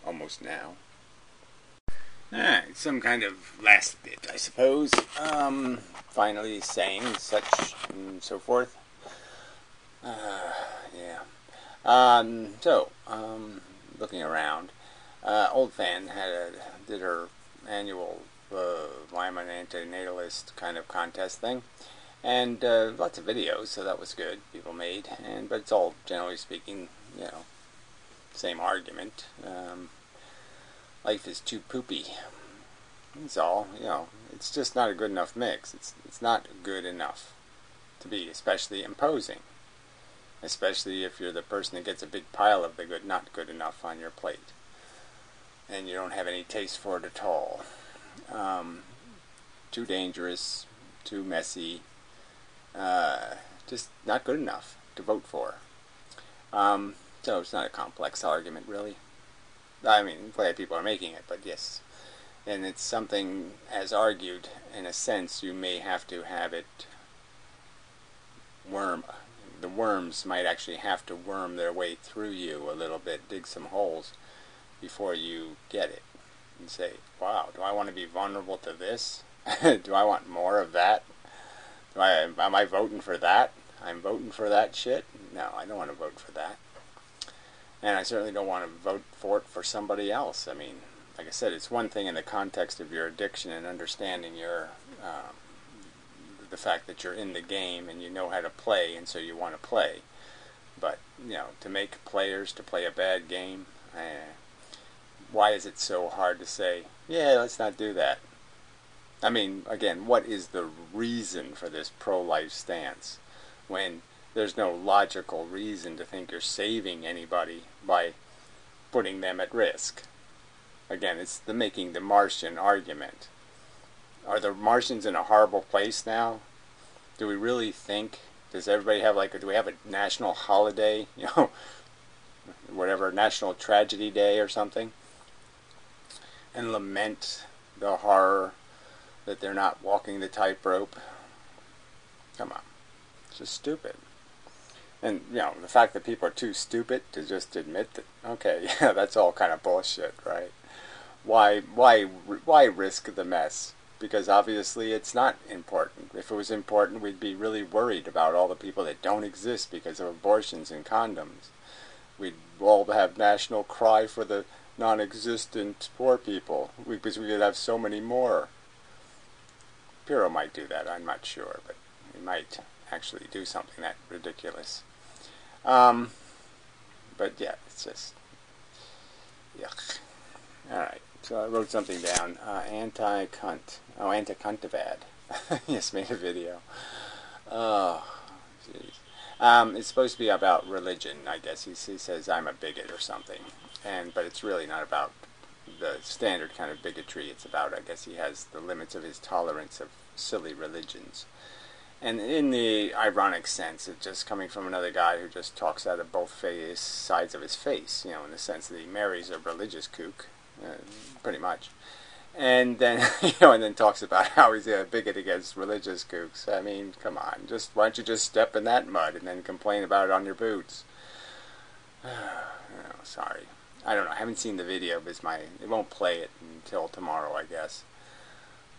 almost now. Alright, some kind of last bit, I suppose. Finally saying such and so forth. Yeah. Looking around, Old Fan did her annual why I'm an antinatalist kind of contest thing, and lots of videos, so that was good. People made, but it's all generally speaking, same argument. Life is too poopy. That's all. It's just not a good enough mix. It's not good enough to be especially imposing, especially if you're the person that gets a big pile of the good, not good enough on your plate, and you don't have any taste for it at all. Too dangerous, too messy, just not good enough to vote for. So it's not a complex argument, really. I mean, glad people are making it, but yes. And it's something, as argued, in a sense, you may have to have it the worms might actually have to worm their way through you a little bit, dig some holes, before you get it. And say, wow, do I want to be vulnerable to this? Do I want more of that? Am I voting for that? I'm voting for that shit? No, I don't want to vote for that. And I certainly don't want to vote for it for somebody else. I mean, like I said, it's one thing in the context of your addiction and understanding the fact that you're in the game and you know how to play, and so you want to play. But, to make players to play a bad game, why is it so hard to say, yeah, let's not do that? I mean, again, what is the reason for this pro-life stance when there's no logical reason to think you're saving anybody by putting them at risk? Again, it's making the Martian argument. Are the Martians in a horrible place now? Do we really think? Does everybody have do we have a national holiday? Whatever, National Tragedy Day or something? And lament the horror that they're not walking the tightrope? Come on. It's just stupid. And, the fact that people are too stupid to just admit that, okay, yeah, that's all kind of bullshit, right? Why risk the mess? because obviously it's not important. If it was important, we'd be really worried about all the people that don't exist because of abortions and condoms. We'd all have national cry for the non-existent poor people, because we could have so many more. Piro might do that, I'm not sure, but he might actually do something that ridiculous. But yeah, it's just yuck. Alright, so I wrote something down. Anti-cunt. Oh, anti-cuntabad. Just made a video. Oh, jeez. It's supposed to be about religion, I guess. He says I'm a bigot or something. But it's really not about the standard kind of bigotry. It's about, I guess he has the limits of his tolerance of silly religions. And in the ironic sense of just coming from another guy who just talks out of both sides of his face, in the sense that he marries a religious kook, pretty much. And then, and then talks about how he's a bigot against religious kooks. I mean, come on. Why don't you just step in that mud and then complain about it on your boots? Sorry. I don't know. I haven't seen the video because it won't play it until tomorrow, I guess.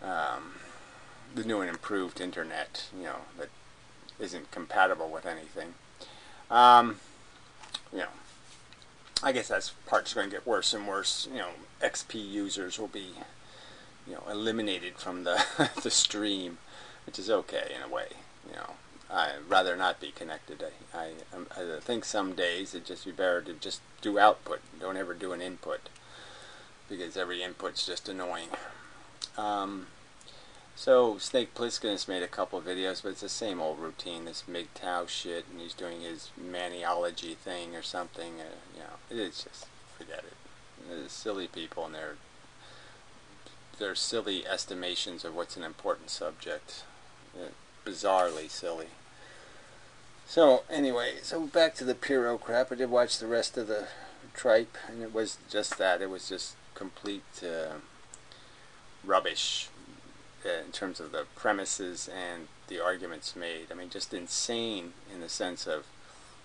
The new and improved internet, that isn't compatible with anything. I guess that part's going to get worse and worse. XP users will be, eliminated from the the stream, which is okay in a way. I'd rather not be connected. I think some days it'd just be better to just do output. Don't ever do an input, because every input's just annoying. So Snake Plissken has made a couple of videos, but it's the same old routine, this MGTOW shit, and he's doing his maniology thing or something. It's just, forget it. There's silly people and their silly estimations of what's an important subject. Bizarrely silly. So anyway, back to the Piro crap. I did watch the rest of the tripe, and it was just that. It was just complete rubbish in terms of the premises and the arguments made. I mean, just insane in the sense of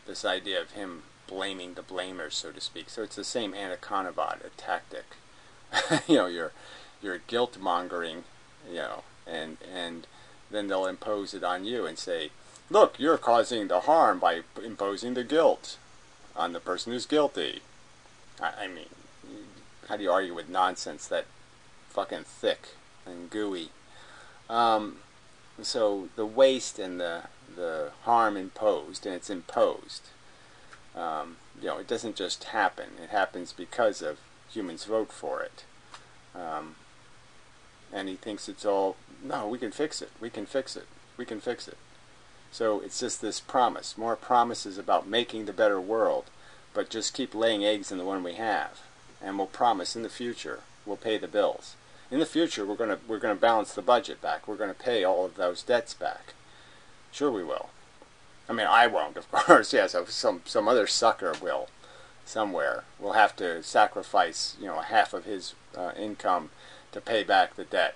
this idea of him blaming the blamers, so to speak. So it's the same anaconabot tactic. You're guilt mongering, and then they'll impose it on you and say, look, you're causing the harm by imposing the guilt on the person who's guilty. I mean, how do you argue with nonsense that fucking thick and gooey? So the waste and the harm imposed, and it's imposed. It doesn't just happen. It happens because of humans vote for it. And he thinks it's all, no, we can fix it. We can fix it. We can fix it. So it's just this promise. More promises about making the better world, but just keep laying eggs in the one we have. And we'll promise in the future we'll pay the bills. In the future, we're gonna balance the budget back. We're gonna pay all of those debts back. Sure, we will. I mean, I won't, of course. Yes, some other sucker will, somewhere. We'll have to sacrifice, half of his income to pay back the debt.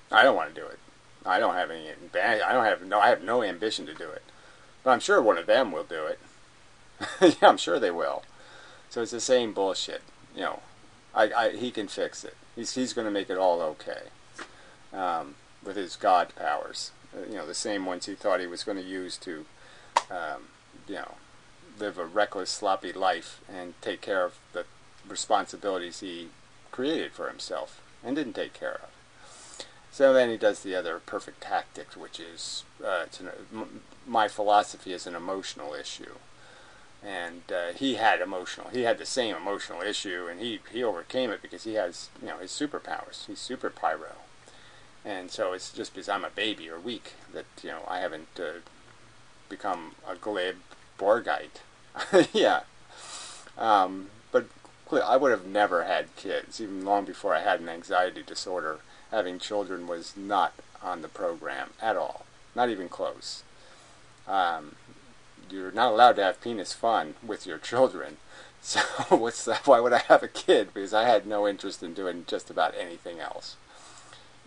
I don't want to do it. I don't have any. I have no ambition to do it. But I'm sure one of them will do it. Yeah, I'm sure they will. So it's the same bullshit. He can fix it. He's going to make it all okay with his God powers. The same ones he thought he was going to use to, live a reckless, sloppy life and take care of the responsibilities he created for himself and didn't take care of. So then he does the other perfect tactic, which is my philosophy is an emotional issue. And he had the same emotional issue, and he overcame it because he has, his superpowers. He's super pyro. And so it's just because I'm a baby or weak that, I haven't become a glib Borgite. Yeah. But I would have never had kids, even long before I had an anxiety disorder. Having children was not on the program at all. Not even close. You're not allowed to have penis fun with your children. So why would I have a kid? Because I had no interest in doing just about anything else.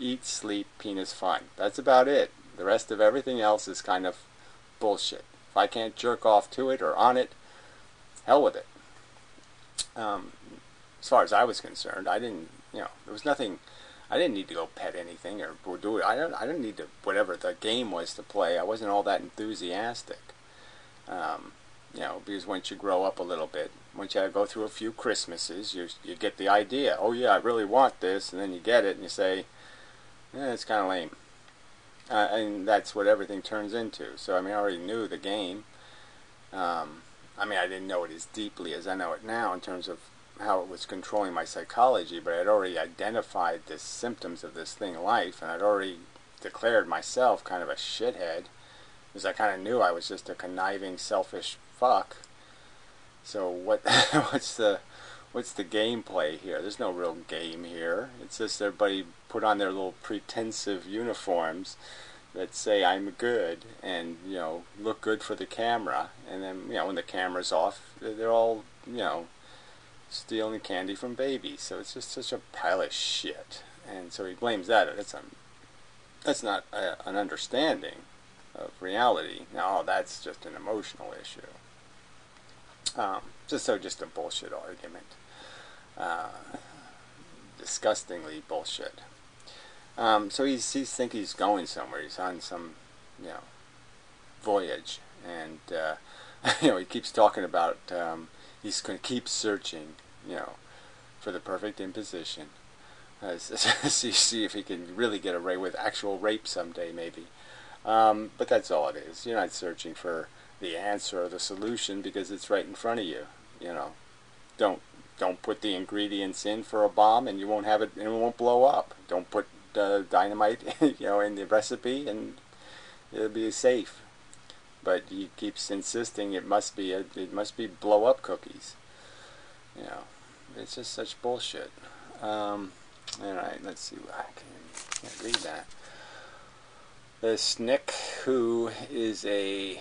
Eat, sleep, penis fun. That's about it. The rest of everything else is kind of bullshit. If I can't jerk off to it or on it, hell with it. As far as I was concerned, I didn't, there was nothing, I didn't need to go pet anything or do it. I didn't need to, whatever the game was to play. I wasn't all that enthusiastic. Because once you grow up a little bit, once you go through a few Christmases, you get the idea. Oh yeah, I really want this, and then you get it, and you say, it's kind of lame. And that's what everything turns into. So I already knew the game. I didn't know it as deeply as I know it now in terms of how it was controlling my psychology, but I'd already identified the symptoms of this thing, life, and I'd already declared myself kind of a shithead, because I kind of knew I was just a conniving, selfish fuck. So what's the gameplay here? There's no real game here. It's just everybody put on their little pretensive uniforms that say I'm good and look good for the camera, and then when the camera's off, they're all stealing candy from babies. So it's just such a pile of shit, and so he blames that. That's not an understanding of reality. No, that's just an emotional issue. Just a bullshit argument. Disgustingly bullshit. So he thinks he's going somewhere. He's on some, voyage, and he keeps talking about he's going to keep searching, for the perfect imposition. See if he can really get away with actual rape someday, maybe. But that's all it is. You're not searching for the answer or the solution because it's right in front of you. Don't put the ingredients in for a bomb, and you won't have it, and it won't blow up. Don't put dynamite, in the recipe, and it'll be safe. But he keeps insisting it must be blow up cookies. It's just such bullshit. All right, let's see. I can't read that. The Snick, who is the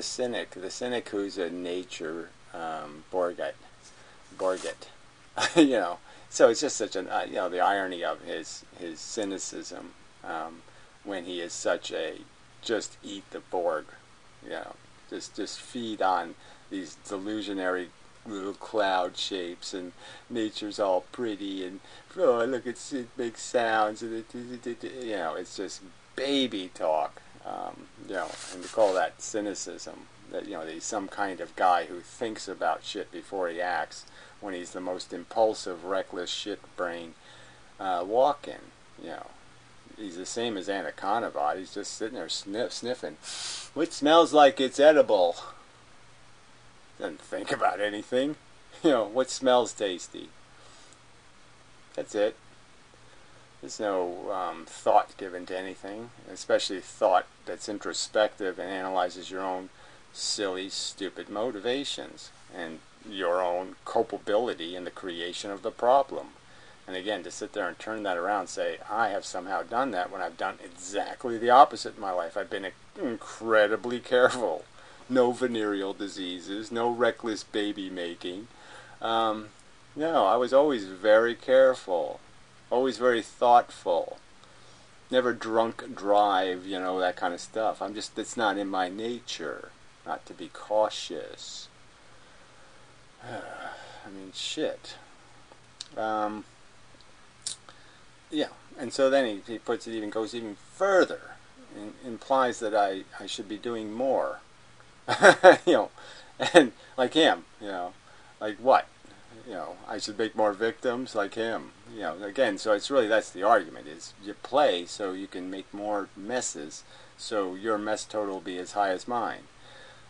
cynic who's a nature Borget. So it's just such an the irony of his cynicism when he is such a just eat the Borg, just feed on these delusionary little cloud shapes, and nature's all pretty, and look, it makes sounds, and it's just baby talk, and to call that cynicism, that he's some kind of guy who thinks about shit before he acts, when he's the most impulsive, reckless shit brain walking. He's the same as Anaconda. He's just sitting there sniffing. What smells like it's edible? Doesn't think about anything. What smells tasty? That's it. There's no thought given to anything, especially thought that's introspective and analyzes your own silly, stupid motivations and your own culpability in the creation of the problem. And again, to sit there and turn that around and say, I have somehow done that when I've done exactly the opposite in my life. I've been incredibly careful. No venereal diseases, no reckless baby making. I was always very careful, always very thoughtful. Never drunk drive, that kind of stuff. It's not in my nature not to be cautious. Shit. And so then he puts it goes even further, and implies that I should be doing more. And like him, like what? I should make more victims like him. Again, so it's really, that's the argument, is you play so you can make more messes, so your mess total will be as high as mine.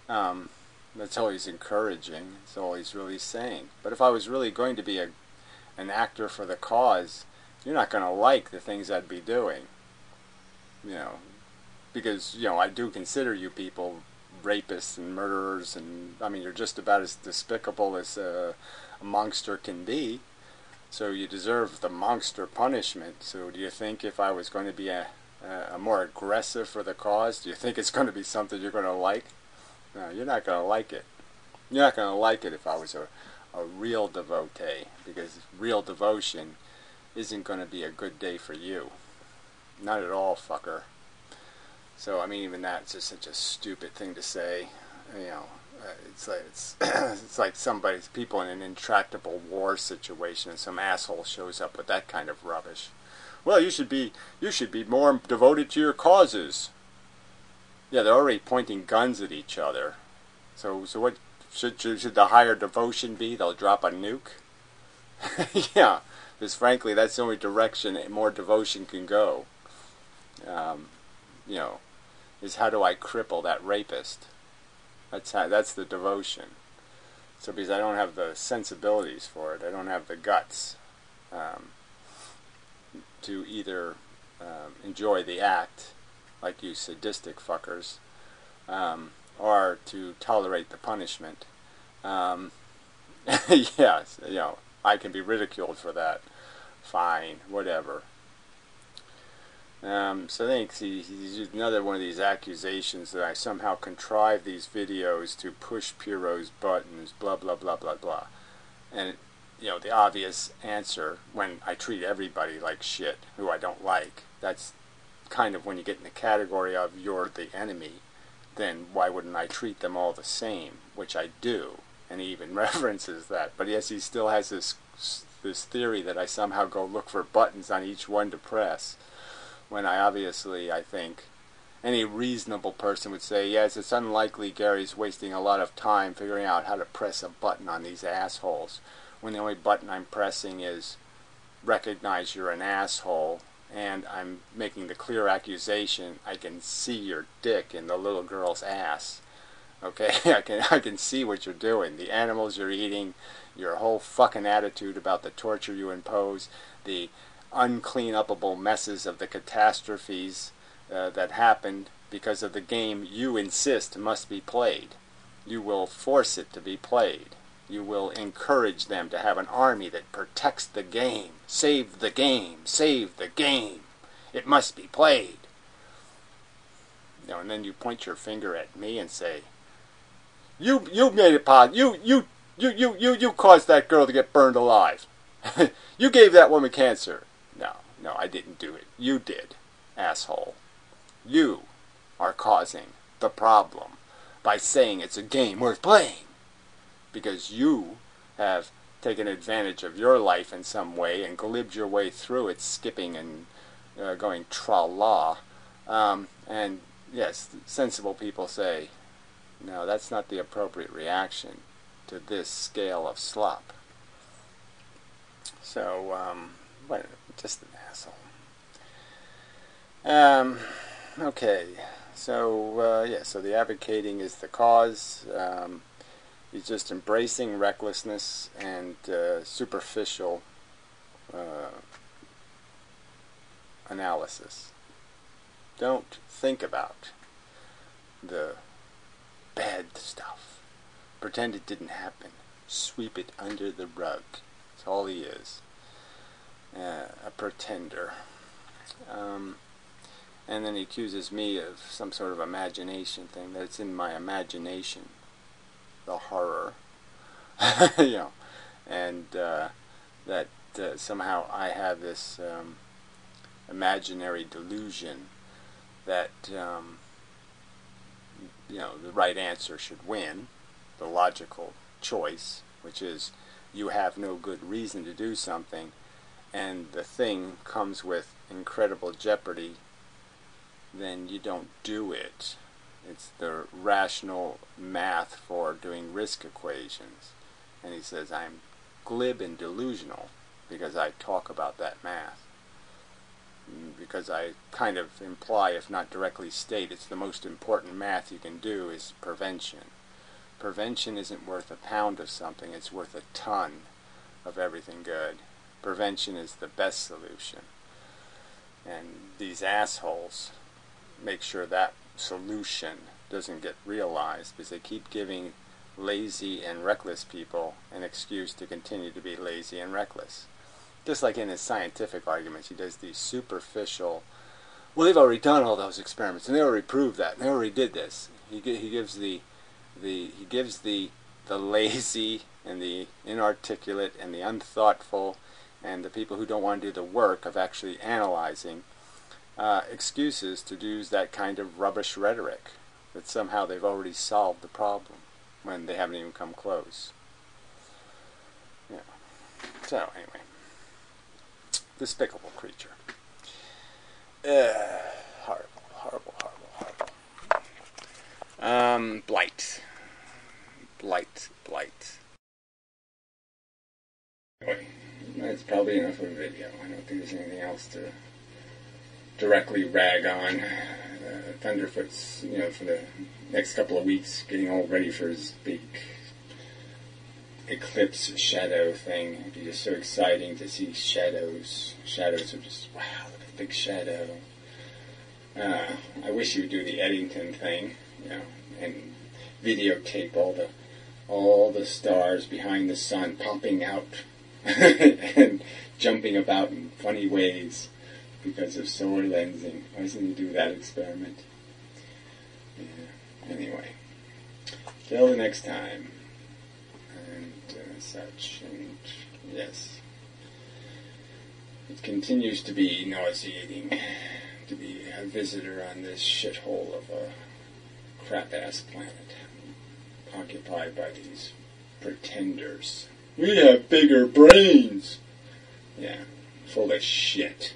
That's all he's encouraging. That's all he's really saying. But if I was really going to be an actor for the cause, you're not going to like the things I'd be doing. Because, I do consider you people rapists and murderers, and you're just about as despicable as a monster can be. So you deserve the monster punishment. So do you think if I was going to be a more aggressive for the cause, do you think it's going to be something you're going to like? No, you're not going to like it. You're not going to like it if I was a real devotee, because real devotion isn't going to be a good day for you. Not at all, fucker. So, even that's just such a stupid thing to say. It's like people in an intractable war situation, and some asshole shows up with that kind of rubbish. Well, you should be more devoted to your causes. Yeah, they're already pointing guns at each other. So what should the higher devotion be? They'll drop a nuke. Yeah, because frankly, that's the only direction more devotion can go. You know, is how do I cripple that rapist? That's the devotion. So because I don't have the sensibilities for it, I don't have the guts to either enjoy the act, like you sadistic fuckers, or to tolerate the punishment. Yes, you know, I can be ridiculed for that. Fine, whatever. So I think he's used another one of these accusations that I somehow contrived these videos to push Pierrot's buttons, blah, blah, blah, blah, blah. And, you know, the obvious answer, when I treat everybody like shit who I don't like, that's kind of when you get in the category of you're the enemy, then why wouldn't I treat them all the same, which I do. And he even references that. But yes, he still has this theory that I somehow go look for buttons on each one to press, when I think any reasonable person would say, yes, it's unlikely Gary's wasting a lot of time figuring out how to press a button on these assholes, when the only button I'm pressing is recognize you're an asshole, and I'm making the clear accusation, I can see your dick in the little girl's ass. Okay, I can see what you're doing, the animals you're eating, your whole fucking attitude about the torture you impose, the unclean-upable messes of the catastrophes that happened because of the game you insist must be played. You will force it to be played. You will encourage them to have an army that protects the game. Save the game. Save the game. It must be played. You know, and then you point your finger at me and say, you made it possible. You caused that girl to get burned alive. You gave that woman cancer. No, I didn't do it. You did, asshole. You are causing the problem by saying it's a game worth playing. Because you have taken advantage of your life in some way and glibbed your way through it, skipping and going tra-la. And yes, sensible people say, no, that's not the appropriate reaction to this scale of slop. So, but just an asshole. Okay, so yeah, so the advocating is the cause. He's just embracing recklessness and superficial analysis. Don't think about the bad stuff. Pretend it didn't happen. Sweep it under the rug. That's all he is. A pretender. And then he accuses me of some sort of imagination thing, that it's in my imagination, the horror, you know, and that somehow I have this imaginary delusion that you know, the right answer should win, the logical choice, which is you have no good reason to do something, and the thing comes with incredible jeopardy, then you don't do it. It's the rational math for doing risk equations. And he says I'm glib and delusional because I talk about that math. Because I kind of imply, if not directly state, it's the most important math you can do is prevention. Prevention isn't worth a pound of something, it's worth a ton of everything good. Prevention is the best solution. And these assholes make sure that solution doesn't get realized because they keep giving lazy and reckless people an excuse to continue to be lazy and reckless. Just like in his scientific arguments, he does these superficial, well, they've already done all those experiments, and they already proved that, and they already did this. He gives the lazy and the inarticulate and the unthoughtful and the people who don't want to do the work of actually analyzing excuses to use that kind of rubbish rhetoric, that somehow they've already solved the problem when they haven't even come close. Yeah. So anyway, despicable creature. Horrible, horrible, horrible, horrible. Blight. Blight. Anyway, that's probably enough of a video. I don't think there's anything else to directly rag on. Thunderfoot's, for the next couple of weeks, getting all ready for his big eclipse shadow thing. It'd be just so exciting to see shadows. Shadows are just, wow, look at the big shadow. I wish he would do the Eddington thing, and videotape all the stars behind the sun popping out and jumping about in funny ways because of solar lensing. Why doesn't he do that experiment? Yeah. Anyway, till the next time, and such, and yes, it continues to be nauseating to be a visitor on this shithole of a crap-ass planet, occupied by these pretenders. We have bigger brains! Yeah, full of shit.